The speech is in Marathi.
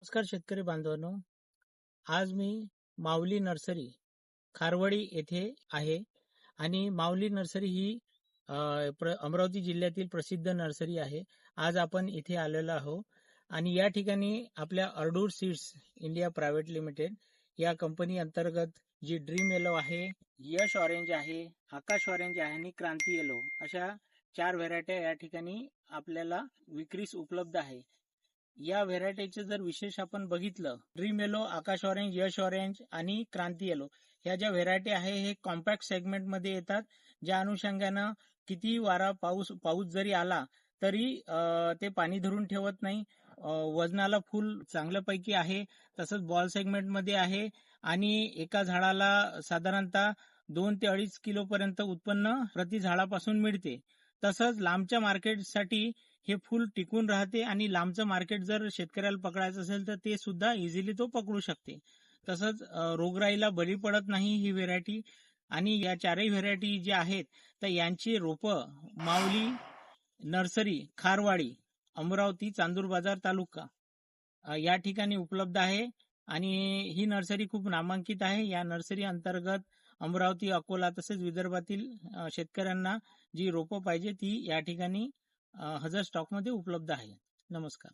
नमस्कार शेतकरी बांधवांनो, आज मी माऊली नर्सरी खारवडी येथे आहे आणि माऊली नर्सरी ही अमरावती जिल्ह्यातील प्रसिद्ध नर्सरी आहे। आज आपण इथे आलेलो आहोत आणि या ठिकाणी आपल्या अर्डूर सीड्स इंडिया प्रायव्हेट लिमिटेड या कंपनी अंतर्गत जी ड्रीम येलो आहे, यश ऑरेंज आहे, आकाश ऑरेंज आहे आणि क्रांती येलो अशा 4 व्हेरायट्या या ठिकाणी आपल्याला विक्रीस उपलब्ध आहे। या व्हेरायटीचे जर विशेष आपण बघितलं, ड्रीम येलो, आकाश ऑरेंज, यश ऑरेंज आणि क्रांती येलो ह्या ज्या व्हेरायटी आहे हे कॉम्पॅक्ट सेगमेंट मध्ये येतात, ज्या अनुषंगानं किती वारा पाऊस जरी आला तरी ते पाणी धरून ठेवत नाही। वजनाला फुल चांगल्यापैकी आहे, तसंच बॉल सेगमेंट मध्ये आहे आणि एका झाडाला साधारणतः 2 ते 2.5 किलो पर्यंत उत्पन्न प्रति झाडापासून मिळते। तसंच लांबच्या मार्केटसाठी हे फुल टिकून राहते आणि लांबचं मार्केट जर शेतकऱ्याला पकडायचं असेल तर ते सुद्धा इझिली तो पकडू शकते। तसंच रोगराईला बळी पडत नाही ही व्हेरायटी। आणि या 4ही व्हेरायटी ज्या आहेत तर यांची रोपं माऊली नर्सरी खारवाडी, अमरावती, चांदूर बाजार तालुका या ठिकाणी उपलब्ध आहे आणि ही नर्सरी खूप नामांकित आहे। या नर्सरी अंतर्गत अमरावती, अकोला तसेच विदर्भातील शेतकऱ्यांना जी रोपं पाहिजे ती या ठिकाणी हजर स्टॉक मध्ये उपलब्ध आहे। नमस्कार।